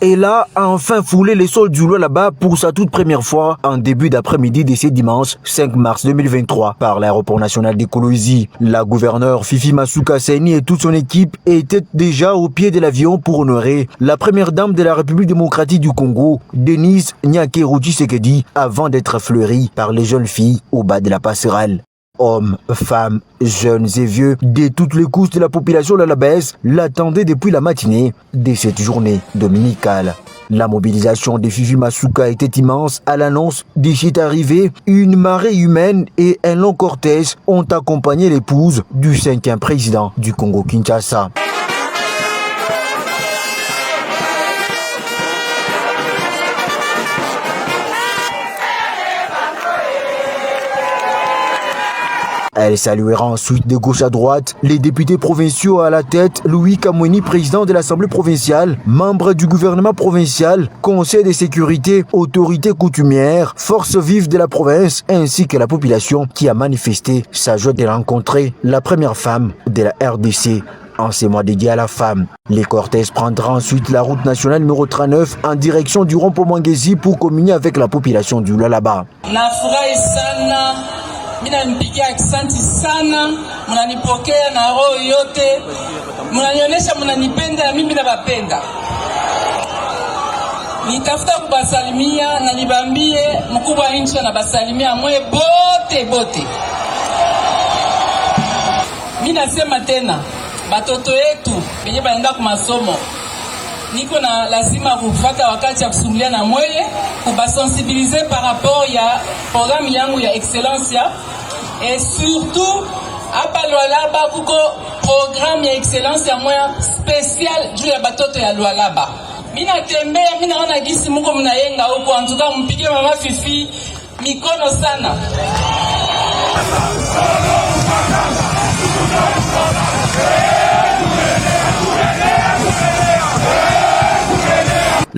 Et là, a enfin foulé les sols du Lualaba pour sa toute première fois en début d'après-midi de ce dimanche 5 mars 2023 par l'aéroport national de Kolwezi. La gouverneure Fifi Masuka Saini et toute son équipe étaient déjà au pied de l'avion pour honorer la première dame de la République démocratique du Congo, Denise Nyakeru Tshisekedi, avant d'être fleurie par les jeunes filles au bas de la passerelle. Hommes, femmes, jeunes et vieux, de toutes les couches de la population lualabaise l'attendaient depuis la matinée de cette journée dominicale. La mobilisation de Fifi Masuka était immense à l'annonce de cette arrivée. Une marée humaine et un long cortège ont accompagné l'épouse du 5e président du Congo-Kinshasa. Elle saluera ensuite de gauche à droite les députés provinciaux à la tête, Louis Kamweni, président de l'Assemblée provinciale, membre du gouvernement provincial, conseil de sécurité, autorités coutumières, forces vives de la province, ainsi que la population qui a manifesté sa joie de rencontrer la première femme de la RDC. En ces mois dédiés à la femme, les cortèges prendront ensuite la route nationale numéro 39 en direction du rond-point Mwangezi pour communier avec la population du Lualaba. Mina mpigia asante sana, mnanipokea na roho yote, mnanionyesha mnanipenda, mimi nabapenda. Nitafuta kubasalimia na nibambie mkubwa wa nchi na basalimia mwe bote. Mimi nasema tena, batoto yetu benye baenda kwa masomo, niko na lazima kufuata wakati ya kusumulia na mweye, kubasensibiliser par rapport ya programme yangu ya excellence ya et surtout hapa Lualaba kuko programme ya excellence ya moya special juu ya batoto ya Lualaba. Mina tembea, mina naona gisi muko mnayenga huko, antuka mpige mama Fifi mikono sana.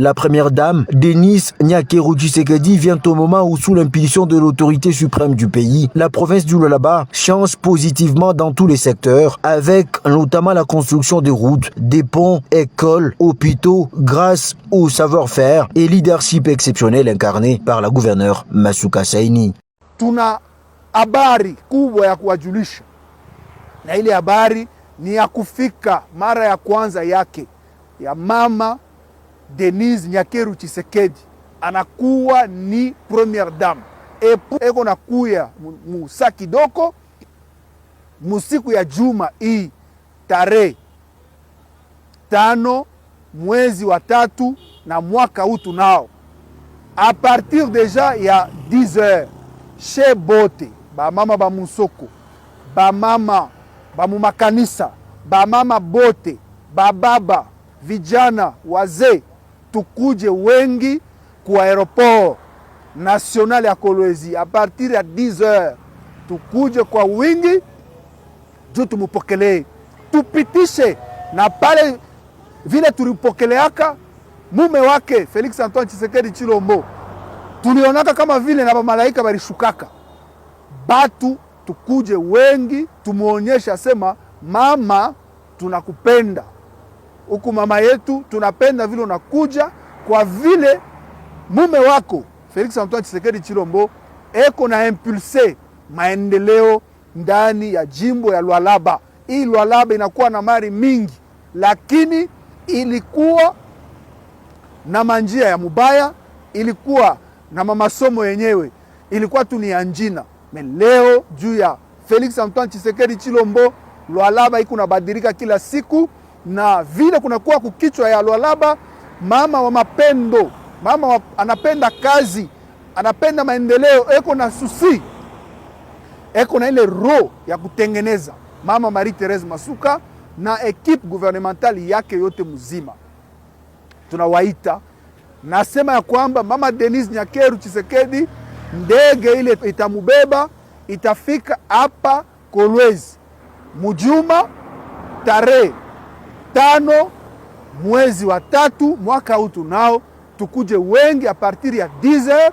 La première dame, Denise Nyakeru Tshisekedi, vient au moment où, sous l'impulsion de l'autorité suprême du pays, la province du Lualaba change positivement dans tous les secteurs, avec notamment la construction de routes, des ponts, écoles, hôpitaux, grâce au savoir-faire et leadership exceptionnel incarné par la gouverneure Masuka Saini. Tuna habari kubwa ya kuwajulisha, na ile habari ni ya kufika mara ya kwanza yake ya mama Denise Nyakeru Tshisekedi anakuwa ni première dame. Eko nakuya musa kidogo musiku ya juma hii tarehe 5 mwezi wa 3 na mwaka huu tunao, a partir deja ya 10h chez bote ba mama ba musoko, ba mama ba mumakanisa, ba mama bote, ba baba, vijana, wazee, tukuje wengi ku aeroport national ya Kolwezi a partir ya 10h. Tukuje kwa wingi juu tumupokelee, tupitishe na pale vile tulipokeleaka mume wake Felix Antoine Tshisekedi Chilombo, tulionaka kama vile na malaika balishukaka batu. Tukuje wengi tumuonyesha sema mama tunakupenda, huku mama yetu tunapenda vile unakuja, kwa vile mume wako Felix Antoine Tshisekedi Chilombo eko na impulse maendeleo ndani ya jimbo ya Lualaba. Hii Lualaba inakuwa na mali mingi, lakini ilikuwa na manjia ya mubaya, ilikuwa na masomo yenyewe ilikuwa tu ni anjina. Leo juu ya Felix Antoine Tshisekedi Chilombo, Lualaba iko nabadilika kila siku, na vile kunakuwa kukichwa ya Lualaba mama wa mapendo, mama anapenda kazi, anapenda maendeleo, eko na susi, eko na ile roho ya kutengeneza. Mama Marie Therese Masuka na equipe gouvernementale yake yote mzima tunawaita. Nasema ya kwamba mama Denise Nyakeru Tshisekedi, ndege ile itamubeba itafika hapa Kolwezi mujuma tarehe 5 mwezi wa 3 mwaka huu tunao. Tukuje wengi a partir ya 10h,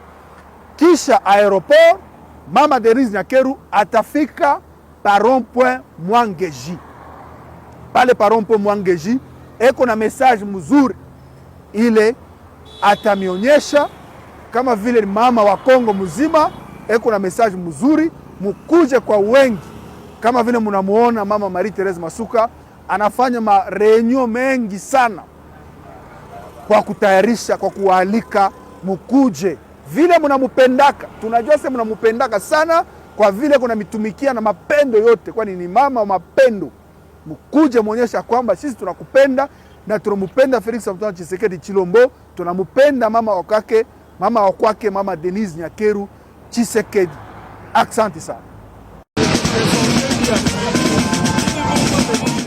kisha aeroport mama Denise Nyakeru atafika par rond-point Mwangeji. Pale par rond-point Mwangeji eko na message mzuri ile atamionyesha kama vile mama wa Kongo mzima eko na message mzuri, mukuje kwa wengi. Kama vile mnamuona mama Marie Therese Masuka anafanya mareunion mengi sana kwa kutayarisha, kwa kualika mukuje. Vile mnamupendaka, tunajua sema mnamupendaka sana kwa vile kuna mitumikia na mapendo yote, kwani ni mama wa mapendo. Mukuje muonyesha kwamba sisi tunakupenda na tunamupenda Felix Antoine Tshisekedi Chilombo, tunamupenda mama wa kwake mama Denise Nyakeru Tshisekedi. Asante sana.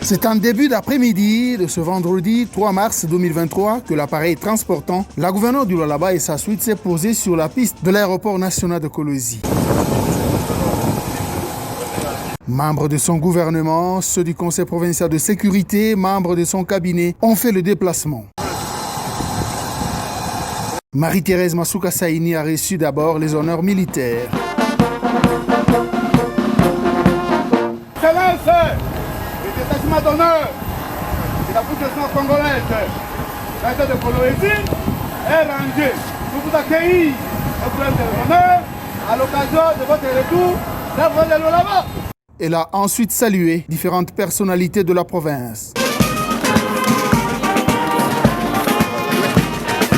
C'est en début d'après-midi de ce vendredi 3 mars 2023 que l'appareil transportant la gouverneure du Lualaba et sa suite s'est posé sur la piste de l'aéroport national de Kolwezi. Membres de son gouvernement, ceux du Conseil provincial de sécurité, membres de son cabinet ont fait le déplacement. Marie-Thérèse Masuka Saini a reçu d'abord les honneurs militaires. Excellence, le détachement d'honneur de la population congolaise, l'État de Kolwezi est rangé pour vous accueillir au place de l'honneur à l'occasion de votre retour dans votre Lualaba. Elle a ensuite salué différentes personnalités de la province.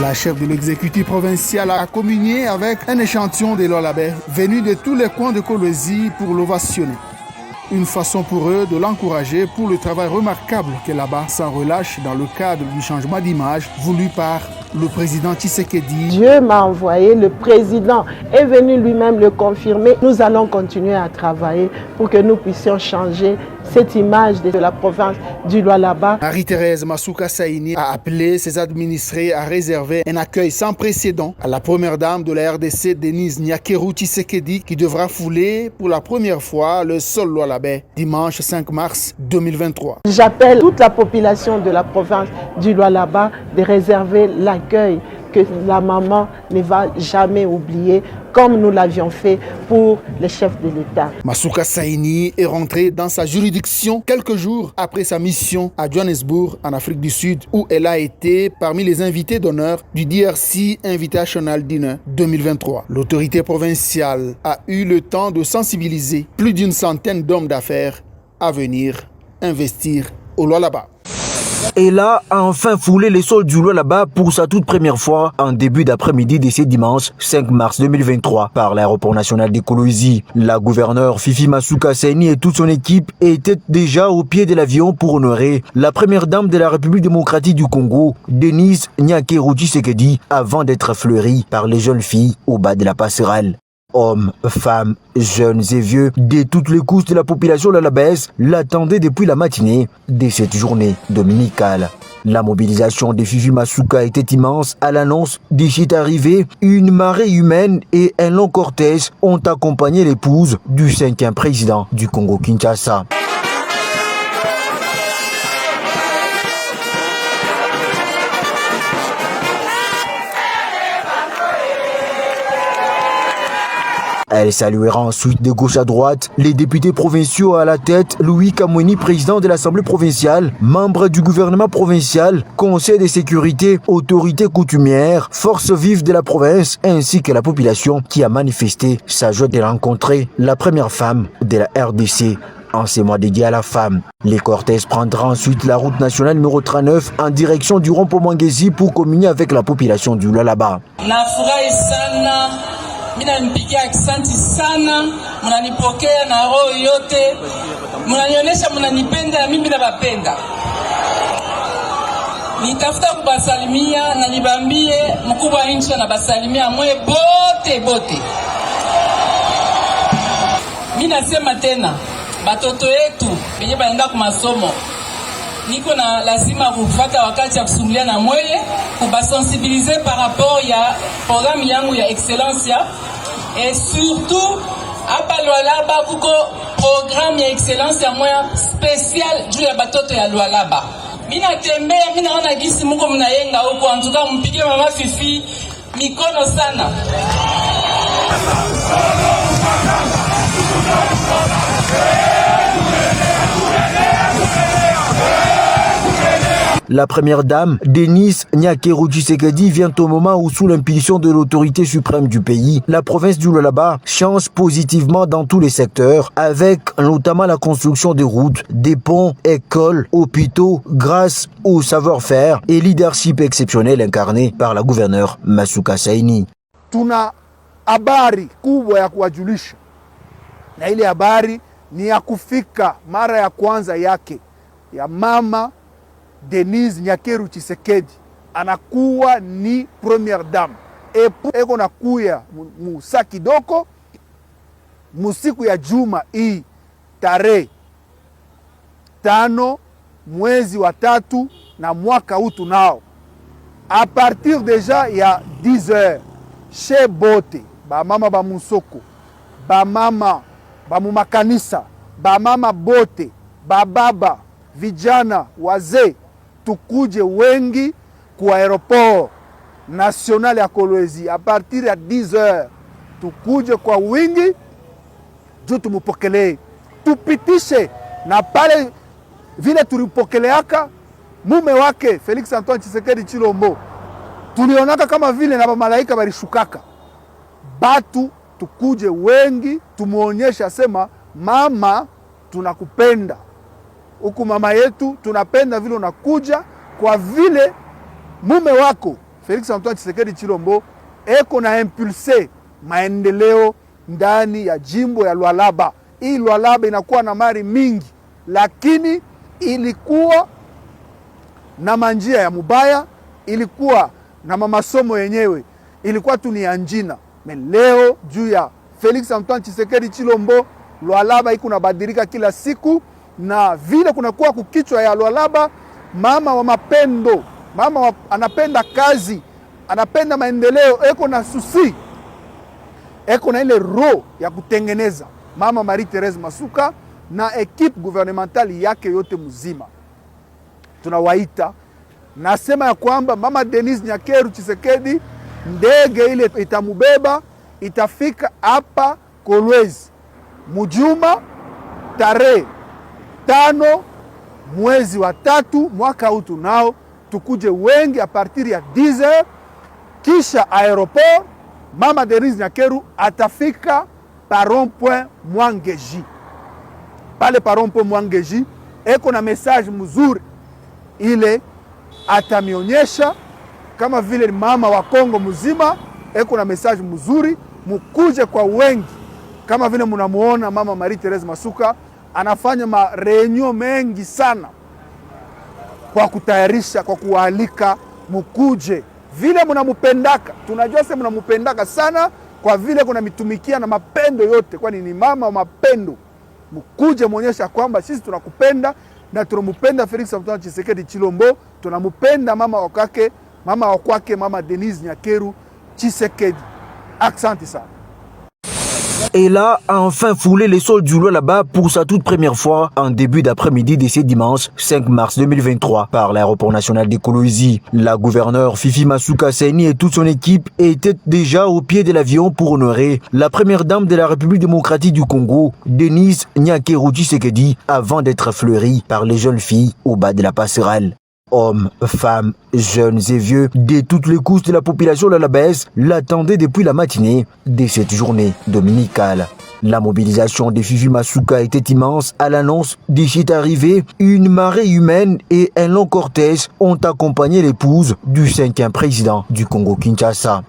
La chef de l'exécutif provincial a communié avec un échantillon des Lualabais venus de tous les coins de Kolwezi pour l'ovationner. Une façon pour eux de l'encourager pour le travail remarquable qu'elle là-bas sans relâche dans le cadre du changement d'image voulu par le président Tshisekedi. Dieu m'a envoyé, le président est venu lui-même le confirmer. Nous allons continuer à travailler pour que nous puissions changer cette image de la province du Lualaba. Marie-Thérèse Masuka Saini a appelé ses administrés à réserver un accueil sans précédent à la première dame de la RDC, Denise Nyakeru Tshisekedi, qui devra fouler pour la première fois le sol Lualabais dimanche 5 mars 2023. J'appelle toute la population de la province du Lualaba de réserver l'accueil que la maman ne va jamais oublier, comme nous l'avions fait pour les chefs de l'État. Masuka Saini est rentrée dans sa juridiction quelques jours après sa mission à Johannesburg, en Afrique du Sud, où elle a été parmi les invités d'honneur du DRC Invitational Dinner 2023. L'autorité provinciale a eu le temps de sensibiliser plus d'une centaine d'hommes d'affaires à venir investir au Lualaba. Et là, a enfin foulé les sols du Lualaba pour sa toute première fois en début d'après-midi de ce dimanche 5 mars 2023 par l'aéroport national de Kolwezi. La gouverneure Fifi Masuka Saini et toute son équipe étaient déjà au pied de l'avion pour honorer la première dame de la République démocratique du Congo, Denise Nyakeru Tshisekedi, avant d'être fleurie par les jeunes filles au bas de la passerelle. Hommes, femmes, jeunes et vieux de toutes les couches de la population lualabaise l'attendaient depuis la matinée de cette journée dominicale. La mobilisation de Fifi Masuka était immense à l'annonce de cette arrivée. Une marée humaine et un long cortège ont accompagné l'épouse du 5e président du Congo-Kinshasa. Elle saluera ensuite de gauche à droite les députés provinciaux à la tête, Louis Kamweni, président de l'Assemblée provinciale, membre du gouvernement provincial, conseil de sécurité, autorités coutumières, forces vives de la province, ainsi que la population qui a manifesté sa joie de rencontrer la première femme de la RDC. En ces mois dédiés à la femme, les cortèges prendront ensuite la route nationale numéro 39 en direction du rond-point Mwangezi pour communier avec la population du Lualaba. Mina nipigia aksanti sana, mnanipokea na roho yote, mnanionyesha mnanipenda na mimi nabapenda. Nitafuta kubasalimia na nibambie mkubwa wa nchi na basalimia mwe bote. Mina nasema tena, batoto yetu benye baenda kwa masomo, niko na lazima kufuata wakati ya kusumulia na mweye, kubasensibiliser par rapport ya programme yangu ya excellence ya et surtout hapa Lualaba kuko programme ya excellence ya moya special juu ya batoto ya Lualaba. Mina tembea, mina naona gisi muko mnayenga huko, antuka mpige mama Fifi mikono sana. La première dame, Denise Nyakeru Tshisekedi, vient au moment où, sous l'impulsion de l'autorité suprême du pays, la province du Lualaba change positivement dans tous les secteurs, avec notamment la construction de routes, des ponts, écoles, hôpitaux, grâce au savoir-faire et leadership exceptionnel incarné par la gouverneure Masuka Saini. Tuna habari kubwa ya kuwajulisha, na ile habari ni ya kufika mara ya kwanza yake ya mama Denise Nyakeru Tshisekedi, anakuwa ni première dame. Eko nakuya musa kidoko musiku ya juma hii tarehe 5 mwezi wa 3 na mwaka huu tunao, a partir deja ya 10h chez bote ba mama ba musoko, ba mama ba mumakanisa, ba mama bote, ba baba, vijana, wazee, tukuje wengi ku aeroport national ya Kolwezi a partir ya 10h, tukuje kwa wingi juu tumupokelee, tupitishe na pale vile tulipokeleaka mume wake Felix Antoine Tshisekedi Chilombo, tulionaka kama vile na malaika balishukaka batu, tukuje wengi tumuonyesha sema mama tunakupenda, huku mama yetu tunapenda vile unakuja, kwa vile mume wako Felix Antoine Tshisekedi Chilombo eko na impulse maendeleo ndani ya jimbo ya Lualaba. Hii Lualaba inakuwa na mali mingi, lakini ilikuwa na manjia ya mubaya, ilikuwa na masomo yenyewe ilikuwa tu ni anjina. Leo juu ya Felix Antoine Tshisekedi Chilombo, Lualaba iko nabadilika kila siku, na vile kunakuwa kukichwa ya Lualaba mama wa mapendo, mama anapenda kazi, anapenda maendeleo, eko na susi, eko na ile roho ya kutengeneza. Mama Marie Therese Masuka na ekipe gouvernementali yake yote mzima tunawaita, nasema ya kwamba mama Denise Nyakeru Tshisekedi, ndege ile itamubeba itafika hapa Kolwezi mujuma tarehe 5 mwezi wa 3 mwaka huu tunao, tukuje wengi a partir ya 10h, kisha aeroport mama Denise Nyakeru atafika parompoint Mwangeji. Pale parompoint Mwangeji eko na message mzuri ile atamionyesha, kama vile mama wa Kongo mzima eko na message mzuri, mukuje kwa wengi. Kama vile munamuona mama Marie Therese Masuka anafanya mareunion mengi sana kwa kutayarisha, kwa kualika mukuje vile munamupendaka. Tunajua sema munamupendaka sana, kwa vile kuna mitumikia na mapendo yote, kwani ni mama wa mapendo. Mukuje muonyesha kwamba sisi tunakupenda na tunamupenda Felix Antoine Tshisekedi Chilombo, tunamupenda mama wakake, mama wakwake, mama Denise Nyakeru Tshisekedi. Accent ça. Et là, a enfin foulé les sols du Lualaba pour sa toute première fois en début d'après-midi de ce dimanche 5 mars 2023 par l'aéroport national de Kolwezi. La gouverneure Fifi Masuka Saini et toute son équipe étaient déjà au pied de l'avion pour honorer la première dame de la République démocratique du Congo, Denise Nyakeru Tshisekedi, avant d'être fleurie par les jeunes filles au bas de la passerelle. Hommes, femmes, jeunes et vieux, de toutes les couches de la population lualabaise l'attendaient depuis la matinée de cette journée dominicale. La mobilisation de Fifi Masuka était immense à l'annonce de cette arrivée. Une marée humaine et un long cortège ont accompagné l'épouse du 5e président du Congo-Kinshasa.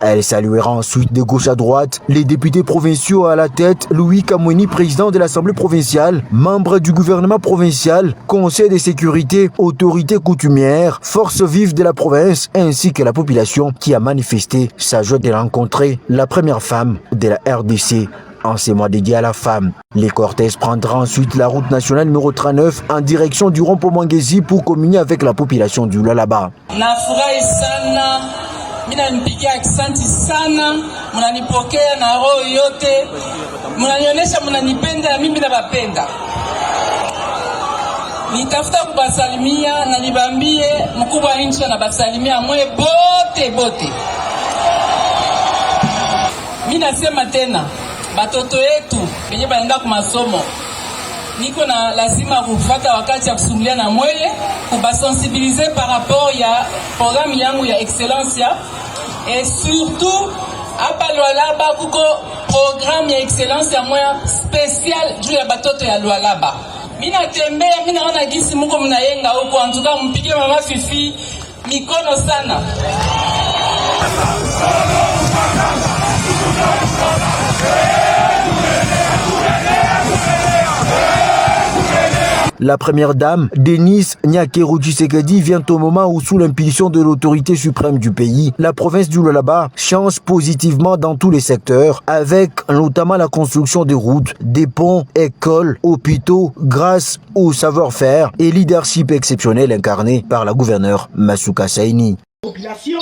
Elle saluera ensuite de gauche à droite les députés provinciaux à la tête, Louis Kamweni, président de l'Assemblée provinciale, membre du gouvernement provincial, conseil de sécurité, autorité coutumière, force vive de la province, ainsi que la population qui a manifesté sa joie de rencontrer la première femme de la RDC. En ces mois dédiés à la femme, les cortèges prendront ensuite la route nationale numéro 39 en direction du rond-point Mwangeji pour communier avec la population du Lualaba. Mina nipigia asante sana, mnanipokea na roho yote, mnanionyesha mnanipenda na mimi nabapenda. Nitafuta kubasalimia na nibambie mkubwa wa nchi anabasalimia mwe bote bote. Minasema tena batoto yetu benye baenda ku masomo niko na lazima kufata wakati ya kusumulia na mweye kubasensibiliser par rapport ya programme yangu ya excellence et surtout hapa Lualaba kuko programme ya excellence ya moya spécial juu ya batoto ya Lualaba. Mina tembea, mina ona gisi muko mnayenga huko, antuka mpige mama Fifi mikono sana. La première dame, Denis Nyakeru Tshisekedi, vient au moment où, sous l'impulsion de l'autorité suprême du pays, la province du Lualaba change positivement dans tous les secteurs, avec notamment la construction de routes, des ponts, écoles, hôpitaux, grâce au savoir-faire et leadership exceptionnel incarné par la gouverneure Masuka Saini. Population,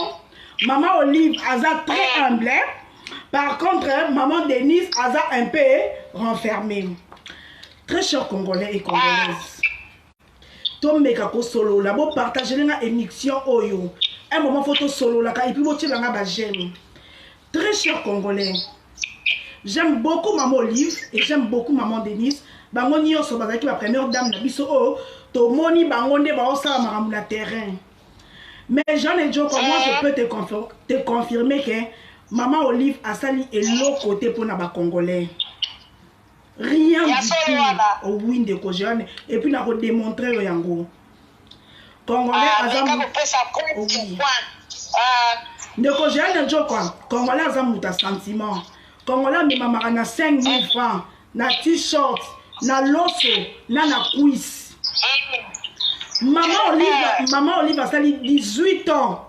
maman Olive Aza très humble, par contre, maman Denise Aza un peu renfermée. Très chers Congolais et Congolaises, Tomeka ko solo la bo partager une émission oyo. Un moment photo solo la et puis bo tshela nga ba j'aime. Très chers Congolais, j'aime beaucoup maman Olive et j'aime beaucoup maman Denise. Bango nyonso bazaki la première dame na biso o to moni bango nde ba osala makambo na terrain. Mais Jean et Joe, moi je peux te confirmer que maman Olive a sali et l'autre côté pour na ba Congolais. Rien du tout au win de Kojane et puis n'a démontré le yango Congolais azam de Kojane jo quoi Congolais azam muta sentiment Congolais mi mama na 5000 francs na t-shirt na loso na quiz maman Olive a sali 18 ans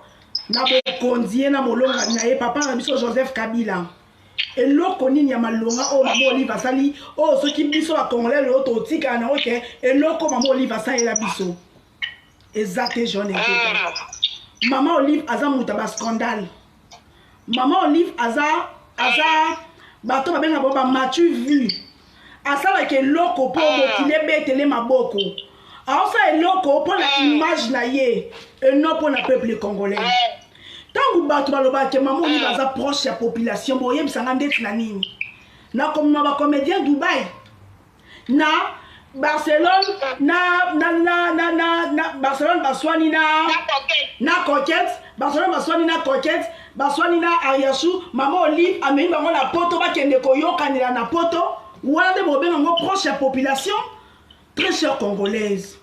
na bokonzie na molonga na ye papa na biso Joseph Kabila. Et l'autre nini ya malonga o maman Olive asali o so ki biso a Congolais le autre tika na OK et l'autre maman Olive asali la biso exact jaune et maman Olive aza muta ba scandale maman Olive aza bato ba benga boba matu vu asala ke loko po bokile betele maboko asa eloko po la image na ye et non pour le peuple congolais. Tant que bato baloba ke maman Olive aza proche ya population boye bisanga ndeti na nini na comme ba comédien Dubaï na Barcelone na Barcelone baswani na coquette Barcelone baswani na coquette baswani na Ariasou maman Olive ameni bango na poto ba kende koyokanela na poto wala de bobenga ngo proche ya population. Très chère Congolaise,